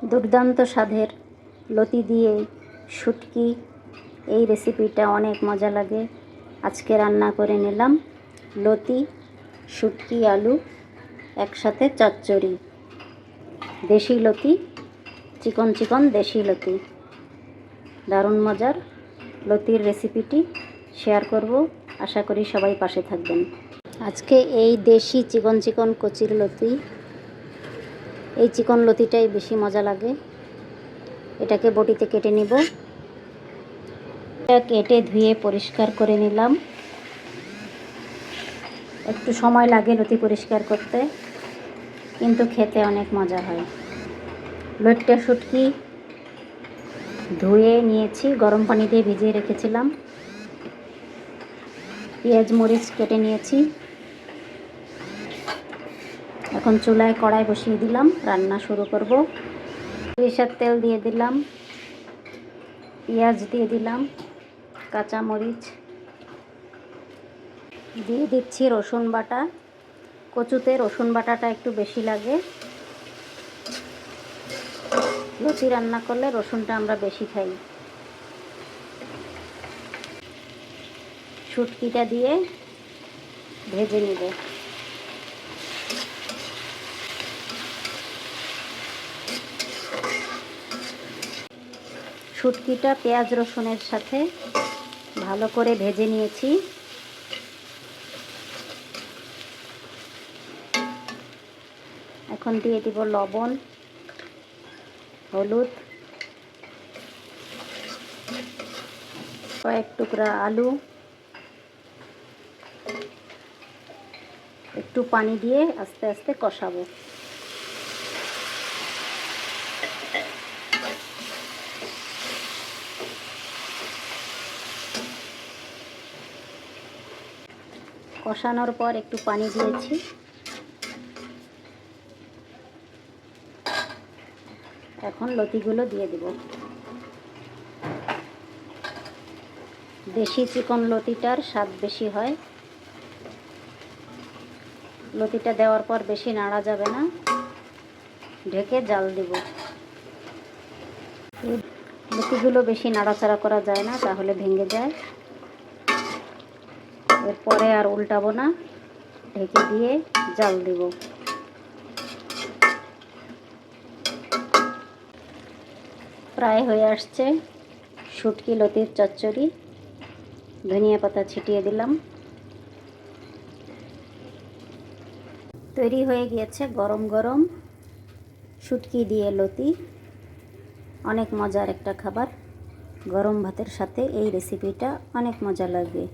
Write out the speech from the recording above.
দুর্দান্ত স্বাদের লতি দিয়ে শুটকি, এই রেসিপিটা অনেক মজা লাগে। আজকে রান্না করে নিলাম লতি, শুটকি, আলু একসাথে চচ্চড়ি। দেশি লতি, চিকন চিকন দেশি লতি। দারুণ মজার লতির রেসিপিটি শেয়ার করব, আশা করি সবাই পাশে থাকবেন। আজকে এই দেশি চিকন চিকন কচির লতি, এই চিকন লতিটাই বেশি মজা লাগে। এটাকে বটিতে কেটে নিব। এটা কেটে ধুয়ে পরিষ্কার করে নিলাম। একটু সময় লাগে লতি পরিষ্কার করতে, কিন্তু খেতে অনেক মজা হয়। লতিটা শুটকি ধুয়ে নিয়েছি, গরম পানি দিয়ে ভিজিয়ে রেখেছিলাম। পেঁয়াজ মরিচ কেটে নিয়েছি। এখন চুলায় কড়াই বসিয়ে দিলাম, রান্না শুরু করব। সরিষার তেল দিয়ে দিলাম, পেঁয়াজ দিয়ে দিলাম, কাঁচা মরিচ দিয়ে দিচ্ছি, রসুন বাটা। কচুতে রসুন বাটাটা একটু বেশি লাগে। লতি রান্না করলে রসুনটা আমরা বেশি খাই। শুটকিটা দিয়ে ভেজে নিব। শুটকিটা পেঁয়াজ রসুনের সাথে ভালো করে ভেজে নিয়েছি। এখন দিয়ে দিব লবণ, হলুদ, কয়েক টুকরা আলু, একটু পানি দিয়ে আস্তে আস্তে কষাবো। কষানোর পর একটু পানি দিয়েছি। এখন লতিগুলো দিয়ে দেব। দেশি চিকন লতিটার স্বাদ বেশি হয়। লতিটা দেওয়ার পর বেশি নাড়া যাবে না, ঢেকে জাল দেব। লতিগুলো বেশি নাড়াচাড়া করা যায় না, তাহলে ভেঙে যায়। এরপরে আর উল্টাবো না, ঢেকে দিয়ে জাল দেব। প্রায় হয়ে আসছে শুটকি লতির চচ্চড়ি। ধনিয়া পাতা ছিটিয়ে দিলাম। তৈরি হয়ে গিয়েছে গরম গরম শুটকি দিয়ে লতি। অনেক মজার একটা খাবার। গরম ভাতের সাথে এই রেসিপিটা অনেক মজা লাগে।